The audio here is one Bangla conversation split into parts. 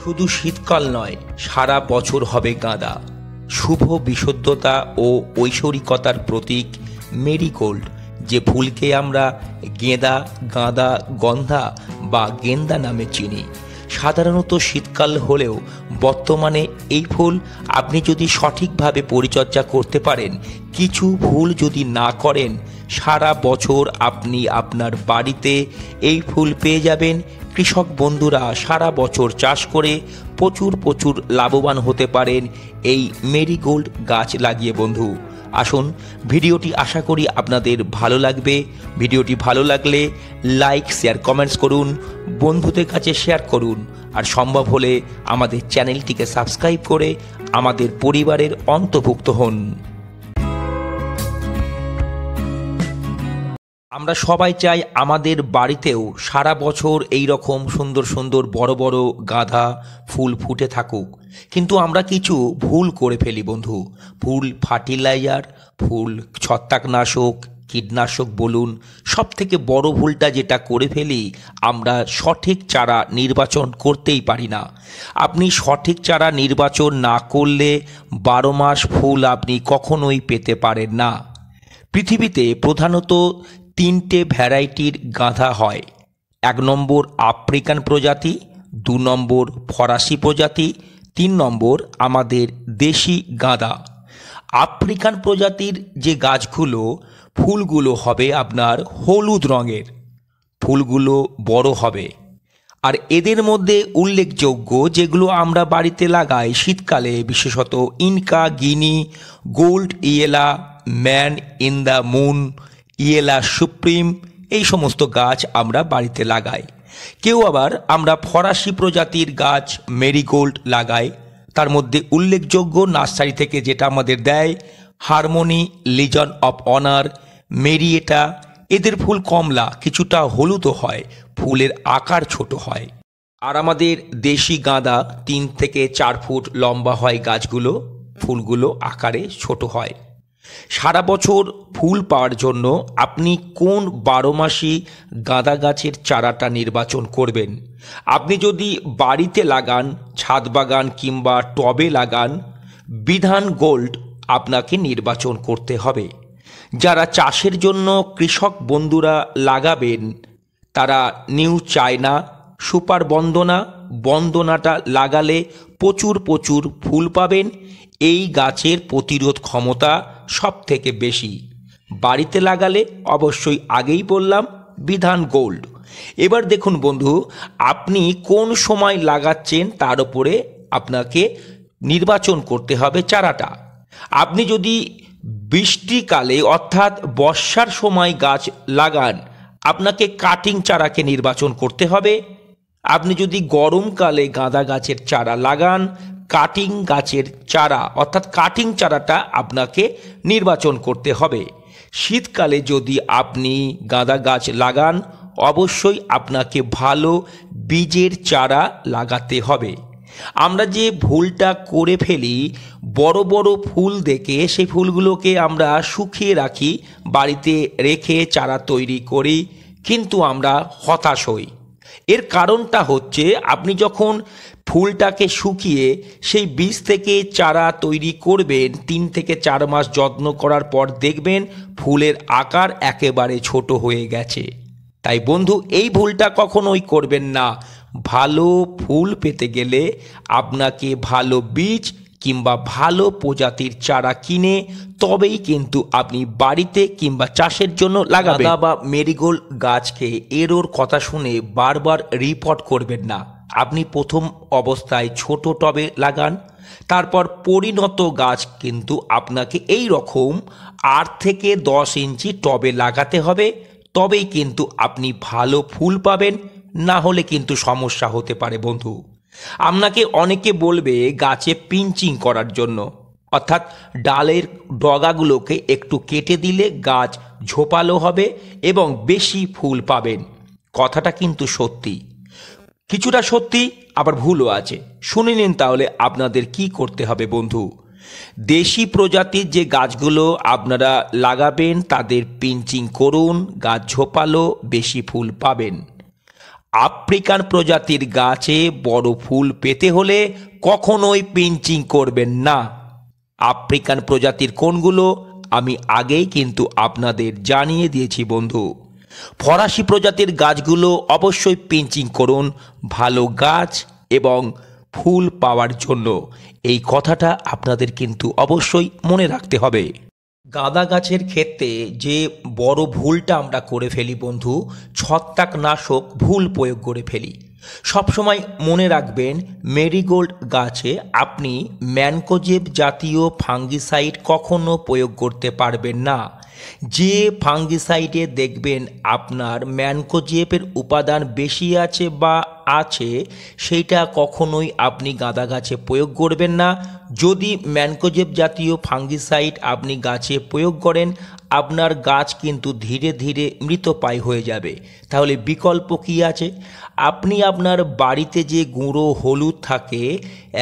শুধু শীতকাল নয়, সারা বছর হবে গাঁদা। শুভ বিশুদ্ধতা ও ঐশ্বরিকতার প্রতীক মেরিগোল্ড, যে ফুলকে আমরা গেঁদা, গাঁদা, গন্ধা বা গেন্দা নামে চিনি। সাধারণত শীতকাল হলেও বর্তমানে এই ফুল আপনি যদি সঠিকভাবে পরিচর্যা করতে পারেন, কিছু ভুল যদি না করেন, সারা বছর আপনি আপনার বাড়িতে এই ফুল পেয়ে যাবেন। কৃষক বন্ধুরা সারা বছর চাষ করে প্রচুর লাভবান হতে পারেন এই মেরিগোল্ড গাছ লাগিয়ে। বন্ধু আসুন, ভিডিওটি আশা করি আপনাদের ভালো লাগবে। ভিডিওটি ভালো লাগলে লাইক, শেয়ার, কমেন্টস করুন, বন্ধুদের কাছে শেয়ার করুন, আর সম্ভব হলে আমাদের চ্যানেলটিকে সাবস্ক্রাইব করে আমাদের পরিবারের অন্তর্ভুক্ত হন। আমরা সবাই চাই আমাদের বাড়িতেও সারা বছর এই রকম সুন্দর সুন্দর বড় বড় গাঁদা ফুল ফুটে থাকুক, কিন্তু আমরা কিছু ভুল করে ফেলি বন্ধু। ফুল ফার্টিলাইজার, ফুল ছত্রাকনাশক, কীটনাশক বলুন, সব থেকে বড় ভুলটা যেটা করে ফেলি, আমরা সঠিক চারা নির্বাচন করতেই পারি না। আপনি সঠিক চারা নির্বাচন না করলে 12 মাস ফুল আপনি কখনোই পেতে পারেন না। পৃথিবীতে প্রধানত 3টে ভ্যারাইটির গাঁদা হয়। 1 নম্বর আফ্রিকান প্রজাতি, 2 নম্বর ফরাসি প্রজাতি, 3 নম্বর আমাদের দেশি গাঁদা। আফ্রিকান প্রজাতির যে গাছগুলো, ফুলগুলো হবে আপনার হলুদ রঙের, ফুলগুলো বড় হবে। আর এদের মধ্যে উল্লেখযোগ্য যেগুলো আমরা বাড়িতে লাগাই শীতকালে, বিশেষত Inca, Guinea, gold ইয়েলা, man in the moon, ইয়েলা supreme, এই সমস্ত গাছ আমরা বাড়িতে লাগাই। কেউ আবার আমরা ফরাসি প্রজাতির গাছ মেরিগোল্ড লাগাই। তার মধ্যে উল্লেখযোগ্য নার্সারি থেকে যেটা আমাদের দেয়, হারমোনি, লিজন অফ অনার, মেরিয়েটা। এদের ফুল কমলা, কিছুটা হলুদও হয়, ফুলের আকার ছোট হয়। আর আমাদের দেশি গাঁদা 3 থেকে 4 ফুট লম্বা হয় গাছগুলো, ফুলগুলো আকারে ছোট হয়। সারা বছর ফুল পাওয়ার জন্য আপনি কোন 12 মাসি গাঁদা গাছের চারাটা নির্বাচন করবেন? আপনি যদি বাড়িতে লাগান, ছাদ বাগান কিংবা টবে লাগান, বিধান গোল্ড আপনাকে নির্বাচন করতে হবে। যারা চাষের জন্য কৃষক বন্ধুরা লাগাবেন, তারা নিউ চায়না, সুপার বন্দনা, বন্দনাটা লাগালে প্রচুর ফুল পাবেন। এই গাছের প্রতিরোধ ক্ষমতা সব থেকে বেশি। বাড়িতে লাগালে অবশ্যই আগেই বললাম বিধান গোল্ড। এবার দেখুন বন্ধু, আপনি কোন সময় লাগাচ্ছেন তার উপরে আপনাকে নির্বাচন করতে হবে চারাটা। আপনি যদি বৃষ্টিকালে অর্থাৎ বর্ষার সময় গাছ লাগান, আপনাকে কাটিং চারাকে নির্বাচন করতে হবে। আপনি যদি গরমকালে গাঁদা গাছের চারা লাগান, কাটিং গাছের চারা অর্থাৎ কাটিং চারাটা আপনাকে নির্বাচন করতে হবে। শীতকালে যদি আপনি গাঁদা গাছ লাগান, অবশ্যই আপনাকে ভালো বীজের চারা লাগাতে হবে। আমরা যে ভুলটা করে ফেলি, বড় বড় ফুল দেখে সেই ফুলগুলোকে আমরা শুকিয়ে রাখি, বাড়িতে রেখে চারা তৈরি করি, কিন্তু আমরা হতাশ হই। এর কারণটা হচ্ছে, আপনি যখন ফুলটাকে শুকিয়ে সেই বীজ থেকে চারা তৈরি করবেন, 3 থেকে 4 মাস যত্ন করার পর দেখবেন ফুলের আকার একেবারে ছোট হয়ে গেছে। তাই বন্ধু, এই ভুলটা কখনোই করবেন না। ভালো ফুল পেতে গেলে আপনাকে ভালো বীজ কিংবা ভালো প্রজাতির চারা কিনে তবেই কিন্তু আপনি বাড়িতে কিংবা চাষের জন্য লাগাবেন। গাঁদা বা মেরিগোল্ড গাছকে এরোর কথা শুনে বারবার রিপোর্ট করবেন না। আপনি প্রথম অবস্থায় ছোট টবে লাগান, তারপর পরিণত গাছ কিন্তু আপনাকে এই রকম 8 থেকে 10 ইঞ্চি টবে লাগাতে হবে, তবেই কিন্তু আপনি ভালো ফুল পাবেন। না হলে কিন্তু সমস্যা হতে পারে বন্ধু। আপনাকে অনেকে বলবে গাছে পিঞ্চিং করার জন্য, অর্থাৎ ডালের ডগাগুলোকে একটু কেটে দিলে গাছ ঝোপালো হবে এবং বেশি ফুল পাবেন। কথাটা কিন্তু সত্যি, কিছুটা সত্যি আবার ভুলও আছে। শুনে নিন তাহলে আপনাদের কি করতে হবে বন্ধু। দেশি প্রজাতির যে গাছগুলো আপনারা লাগাবেন তাদের পিঞ্চিং করুন, গাছ ঝোপালো, বেশি ফুল পাবেন। আফ্রিকান প্রজাতির গাছে বড় ফুল পেতে হলে কখনোই পিঞ্চিং করবেন না। আফ্রিকান প্রজাতির কোনগুলো আমি আগেই কিন্তু আপনাদের জানিয়ে দিয়েছি বন্ধু। ফরাসি প্রজাতির গাছগুলো অবশ্যই পিঞ্চিং করুন ভালো গাছ এবং ফুল পাওয়ার জন্য। এই কথাটা আপনাদের কিন্তু অবশ্যই মনে রাখতে হবে। গাঁদা গাছের ক্ষেত্রে যে বড় ভুলটা আমরা করে ফেলি বন্ধু, ছত্রাকনাশক ভুল প্রয়োগ করে ফেলি। সবসময় মনে রাখবেন মেরিগোল্ড গাছে আপনি ম্যানকোজেব জাতীয় ফাঙ্গিসাইড কখনো প্রয়োগ করতে পারবেন না। যে ফাঙ্গিসাইডে দেখবেন আপনার ম্যানকোজেবের উপাদান বেশি আছে বা আছে, সেইটা কখনোই আপনি গাঁদা গাছে প্রয়োগ করবেন না। যদি ম্যানকোজেব জাতীয় ফাঙ্গিসাইড আপনি গাছে প্রয়োগ করেন, আপনার গাছ কিন্তু ধীরে ধীরে মৃতপ্রায় হয়ে যাবে। তাহলে বিকল্প কী আছে? আপনি আপনার বাড়িতে যে গুঁড়ো হলুদ থাকে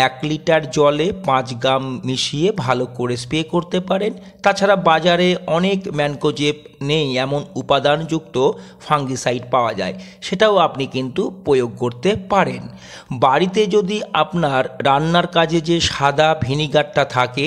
1 লিটার জলে 5 গ্রাম মিশিয়ে ভালো করে স্প্রে করতে পারেন। তাছাড়া বাজারে অনেক ম্যানকোজেব নেই এমন উপাদানযুক্ত ফাঙ্গিসাইড পাওয়া যায়, সেটাও আপনি কিন্তু প্রয়োগ করতে পারেন। বাড়িতে যদি আপনার রান্নার কাজে যে সাদা ভিনিগারটা থাকে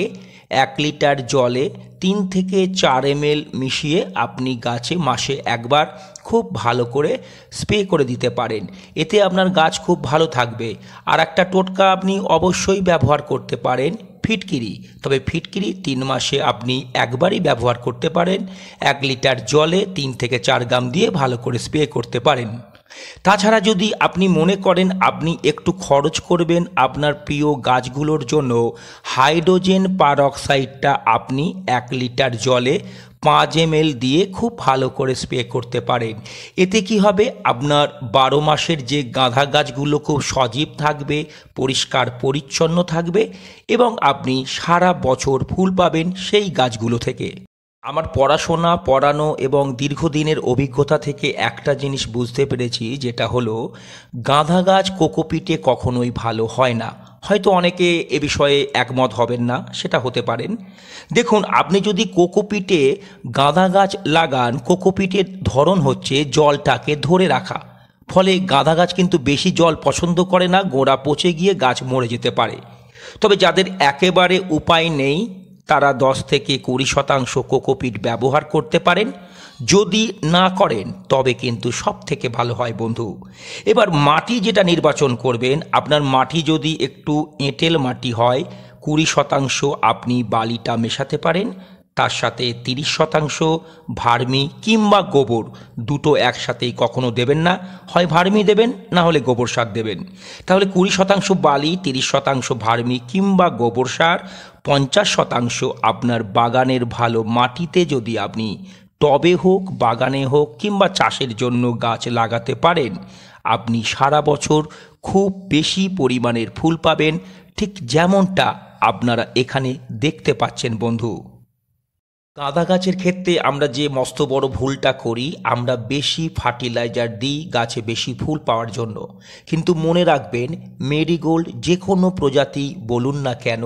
1 লিটার জলে 3 থেকে 4 ml মিশিয়ে আপনি গাছে মাসে একবার খুব ভালো করে স্প্রে করে দিতে পারেন। এতে আপনার গাছ খুব ভালো থাকবে। আর একটা টোটকা আপনি অবশ্যই ব্যবহার করতে পারেন, ফিটকিরি। তবে ফিটকিরি 3 মাসে আপনি একবারই ব্যবহার করতে পারেন। 1 লিটার জলে 3 থেকে 4 গ্রাম দিয়ে ভালো করে স্প্রে করতে পারেন। তাছাড়া যদি আপনি মনে করেন আপনি একটু খরচ করবেন আপনার প্রিয় গাছগুলোর জন্য, হাইড্রোজেন পারঅক্সাইডটা আপনি 1 লিটার জলে 5 ml দিয়ে খুব ভালো করে স্প্রে করতে পারেন। এতে কি হবে, আপনার 12 মাসের যে গাঁদা গাছগুলো খুব সজীব থাকবে, পরিষ্কার পরিচ্ছন্ন থাকবে এবং আপনি সারা বছর ফুল পাবেন সেই গাছগুলো থেকে। আমার পড়াশোনা পড়ানো এবং দীর্ঘদিনের অভিজ্ঞতা থেকে একটা জিনিস বুঝতে পেরেছি, যেটা হলো গাঁদা গাছ কোকোপিটে কখনোই ভালো হয় না। হয়তো অনেকে এ বিষয়ে একমত হবেন না, সেটা হতে পারেন। দেখুন, আপনি যদি কোকোপিটে গাঁদা গাছ লাগান, কোকোপিটের ধরন হচ্ছে জলটাকে ধরে রাখা। ফলে গাঁদা গাছ কিন্তু বেশি জল পছন্দ করে না, গোড়া পচে গিয়ে গাছ মরে যেতে পারে। তবে যাদের একেবারে উপায় নেই তারা 10 থেকে 20% কোকোপিট ব্যবহার করতে পারেন। যদি না করেন তবে কিন্তু সব থেকে ভালো হয় বন্ধু। এবার মাটি যেটা নির্বাচন করবেন, আপনার মাটি যদি একটু এঁটেল মাটি হয় 20% আপনি বালিটা মেশাতে পারেন। তার সাথে 30% ভার্মি কিংবা গোবর, দুটো একসাথেই কখনো দেবেন না। হয় ভার্মি দেবেন, না হলে গোবর সার দেবেন। তাহলে 20% বালি, 30% ভার্মি কিংবা গোবর সার, 50% আপনার বাগানের ভালো মাটিতে যদি আপনি টবে হোক, বাগানে হোক কিংবা চাষের জন্য গাছ লাগাতে পারেন, আপনি সারা বছর খুব বেশি পরিমাণের ফুল পাবেন, ঠিক যেমনটা আপনারা এখানে দেখতে পাচ্ছেন বন্ধু। গাঁদা গাছের ক্ষেত্রে আমরা যে মস্ত বড় ভুলটা করি, আমরা বেশি ফার্টিলাইজার দিই গাছে বেশি ফুল পাওয়ার জন্য। কিন্তু মনে রাখবেন, মেরিগোল্ড যে কোনো প্রজাতি বলুন না কেন,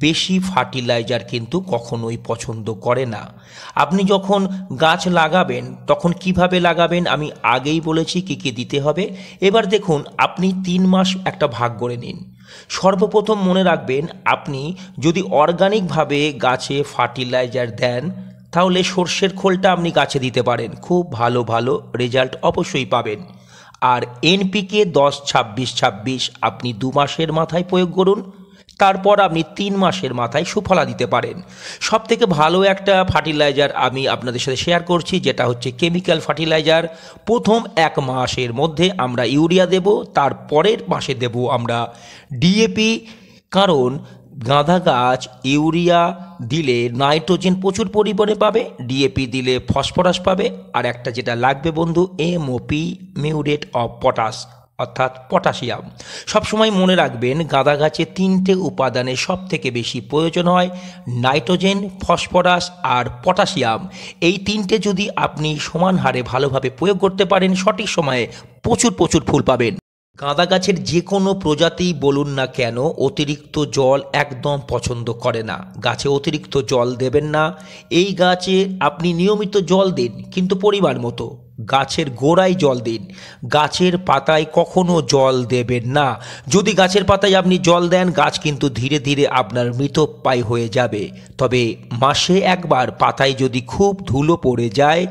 বেশি ফার্টিলাইজার কিন্তু কখনোই পছন্দ করে না। আপনি যখন গাছ লাগাবেন তখন কিভাবে লাগাবেন আমি আগেই বলেছি কী কী দিতে হবে। এবার দেখুন, আপনি 3 মাস একটা ভাগ করে নিন। সর্বপ্রথম মনে রাখবেন, আপনি যদি অর্গানিকভাবে গাছে ফার্টিলাইজার দেন, তাহলে সর্ষের খোলটা আপনি গাছে দিতে পারেন, খুব ভালো ভালো রেজাল্ট অবশ্যই পাবেন। আর এনপিকে 10-26-26 আপনি 2 মাসের মাথায় প্রয়োগ করুন। তারপর আপনি 3 মাসের মাথায় সুফলা দিতে পারেন। সবথেকে ভালো একটা ফার্টিলাইজার আমি আপনাদের সাথে শেয়ার করছি, যেটা হচ্ছে কেমিক্যাল ফার্টিলাইজার। প্রথম 1 মাসের মধ্যে আমরা ইউরিয়া দেব, তারপরের মাসে দেব আমরা ডিএপি। কারণ গাঁদা গাছ ইউরিয়া দিলে নাইট্রোজেন প্রচুর পরিমাণে পাবে, ডিএপি দিলে ফসফরাস পাবে, আর একটা যেটা লাগবে বন্ধু, এমওপি, মিউরেট অফ পটাশ, অর্থাৎ পটাশিয়াম। সবসময় মনে রাখবেন, গাঁদা গাছে 3টে উপাদানের সব থেকে বেশি প্রয়োজন হয়, নাইট্রোজেন, ফসফরাস আর পটাশিয়াম। এই 3টে যদি আপনি সমান হারে ভালোভাবে প্রয়োগ করতে পারেন, সঠিক সময়ে প্রচুর প্রচুর ফুল পাবেন। গাঁদা গাছের যে কোনো প্রজাতিই বলুন না কেন, অতিরিক্ত জল একদম পছন্দ করে না। গাছে অতিরিক্ত জল দেবেন না। এই গাছে আপনি নিয়মিত জল দিন, কিন্তু পরিমাণ মতো। গাছের গোড়ায় জল দিন। গাছের পাতায় কখনো জল দেবেন না। যদি গাছের পাতায় আপনি জল দেন, গাছ কিন্তু ধীরে ধীরে আপনার মৃতপ্রায় হয়ে যাবে। তবে মাসে একবার পাতায় যদি খুব ধুলো পড়ে যায়,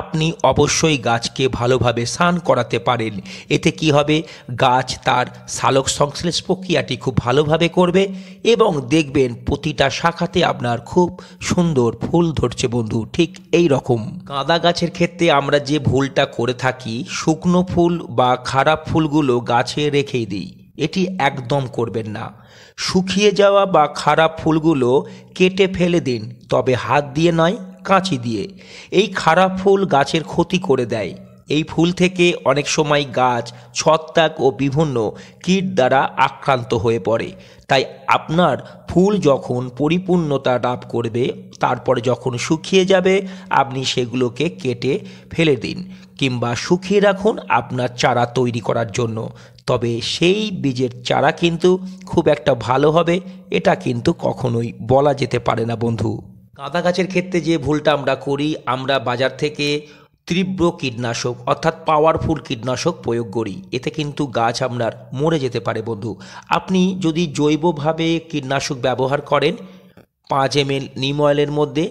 আপনি অবশ্যই গাছকে ভালোভাবে স্নান করাতে পারেন। এতে কি হবে, গাছ তার সালোক সংশ্লেষ প্রক্রিয়াটি খুব ভালোভাবে করবে এবং দেখবেন প্রতিটা শাখাতে আপনার খুব সুন্দর ফুল ধরছে বন্ধু। ঠিক এই রকম গাঁদা গাছের ক্ষেত্রে আমরা যে ভুলটা করে থাকি, শুকনো ফুল বা খারাপ ফুলগুলো গাছে রেখেই দিই। এটি একদম করবেন না। শুকিয়ে যাওয়া বা খারাপ ফুলগুলো কেটে ফেলে দিন, তবে হাত দিয়ে নয়, কাঁচি দিয়ে। এই খারাপ ফুল গাছের ক্ষতি করে দেয়। এই ফুল থেকে অনেক সময় গাছ ছত্রাক ও বিভিন্ন কীট দ্বারা আক্রান্ত হয়ে পড়ে। তাই আপনার ফুল যখন পরিপূর্ণতা লাভ করবে, তারপরে যখন শুকিয়ে যাবে, আপনি সেগুলোকে কেটে ফেলে দিন কিংবা শুকিয়ে রাখুন আপনার চারা তৈরি করার জন্য। তবে সেই বীজের চারা কিন্তু খুব একটা ভালো হবে এটা কিন্তু কখনোই বলা যেতে পারে না বন্ধু। গাঁদা গাছের ক্ষেত্রে যে ভুলটা আমরা করি, আমরা বাজার থেকে তীব্র কীটনাশক অর্থাৎ পাওয়ারফুল কীটনাশক প্রয়োগ করি। এতে কিন্তু গাছ আপনার মরে যেতে পারে বন্ধু। আপনি যদি জৈবভাবে কীটনাশক ব্যবহার করেন, 5 ml নিম অয়েলের মধ্যে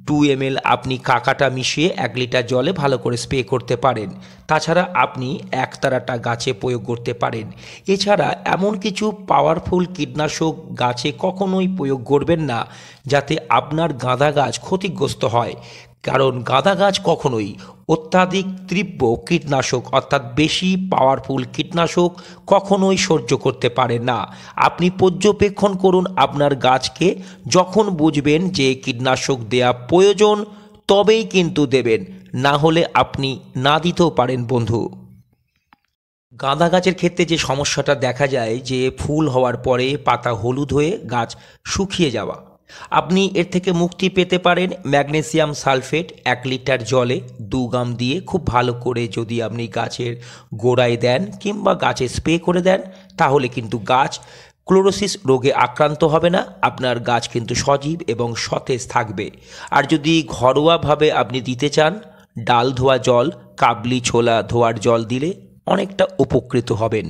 2 ml আপনি কাকাটা মিশিয়ে 1 লিটার জলে ভালো করে স্প্রে করতে পারেন। তাছাড়া আপনি একতারাটা গাছে প্রয়োগ করতে পারেন। এছাড়া এমন কিছু পাওয়ারফুল কীটনাশক গাছে কখনোই প্রয়োগ করবেন না যাতে আপনার গাঁদা গাছ ক্ষতিগ্রস্ত হয়। কারণ গাঁদা গাছ কখনোই অত্যাধিক তীব্র কীটনাশক অর্থাৎ বেশি পাওয়ারফুল কীটনাশক কখনোই সহ্য করতে পারে না। আপনি পর্যবেক্ষণ করুন আপনার গাছকে, যখন বুঝবেন যে কীটনাশক দেয়া প্রয়োজন তবেই কিন্তু দেবেন, না হলে আপনি না দিতেও পারেন বন্ধু। গাঁদা গাছের ক্ষেত্রে যে সমস্যাটা দেখা যায় যে ফুল হওয়ার পরে পাতা হলুদ হয়ে গাছ শুকিয়ে যাওয়া, আপনি এর থেকে মুক্তি পেতে পারেন ম্যাগনেসিয়াম সালফেট 1 লিটার জলে 2 গ্রাম দিয়ে খুব ভালো করে যদি আপনি গাছের গোড়ায় দেন কিংবা গাছে স্প্রে করে দেন, তাহলে কিন্তু গাছ ক্লোরোসিস রোগে আক্রান্ত হবে না। আপনার গাছ কিন্তু সজীব এবং সতেজ থাকবে। আর যদি ঘরোয়াভাবে আপনি দিতে চান, ডাল ধোয়া জল, কাবলি ছোলা ধোয়ার জল দিলে অনেকটা উপকৃত হবেন।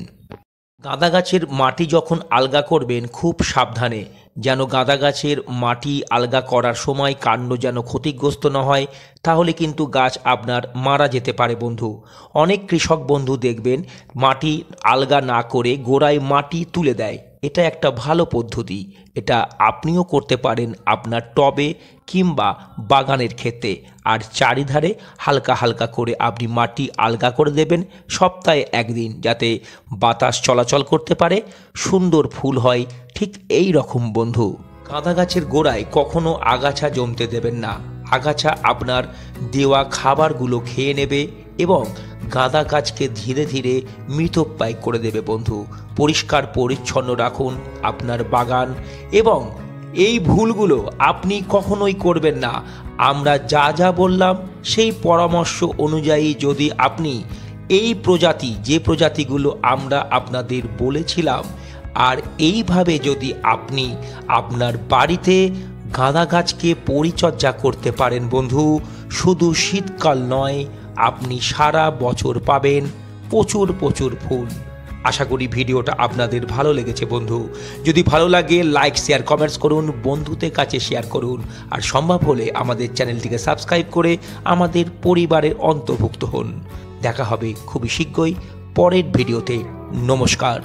গাঁদা গাছের মাটি যখন আলগা করবেন খুব সাবধানে, যেন গাঁদা গাছের মাটি আলগা করার সময় কাণ্ড যেন ক্ষতিগ্রস্ত না হয়, তাহলে কিন্তু গাছ আপনার মারা যেতে পারে বন্ধু। অনেক কৃষক বন্ধু দেখবেন মাটি আলগা না করে গোড়ায় মাটি তুলে দেয়। এটা একটা ভালো পদ্ধতি। এটা আপনিও করতে পারেন আপনার টবে কিংবা বাগানের ক্ষেত্রে। আর চারিধারে হালকা হালকা করে আপনি মাটি আলগা করে দেবেন সপ্তাহে 1 দিন, যাতে বাতাস চলাচল করতে পারে, সুন্দর ফুল হয়। ঠিক এই রকম বন্ধু, গাঁদা গাছের গোড়ায় কখনো আগাছা জমতে দেবেন না। আগাছা আপনার দেওয়া খাবারগুলো খেয়ে নেবে এবং গাঁদা গাছকে ধীরে ধীরে মৃতপ্রায় করে দেবে বন্ধু। পরিষ্কার পরিচ্ছন্ন রাখুন আপনার বাগান এবং এই ভুলগুলো আপনি কখনোই করবেন না। আমরা যা যা বললাম সেই পরামর্শ অনুযায়ী যদি আপনি এই যে প্রজাতিগুলো আমরা আপনাদের বলেছিলাম, আর এইভাবে যদি আপনি আপনার বাড়িতে গাঁদা গাছকে পরিচর্যা করতে পারেন বন্ধু, শুধু শীতকাল নয়, আপনি সারা বছর পাবেন প্রচুর প্রচুর ফুল। আশা করি ভিডিওটা আপনাদের ভালো লেগেছে বন্ধু। যদি ভালো লাগে লাইক শেয়ার কমেন্টস করুন, বন্ধুদের কাছে শেয়ার করুন, আর সম্ভব হলে আমাদের চ্যানেলটিকে সাবস্ক্রাইব করে আমাদের পরিবারের অন্তর্ভুক্ত হন। দেখা হবে খুবই শীঘ্রই পরের ভিডিওতে। নমস্কার।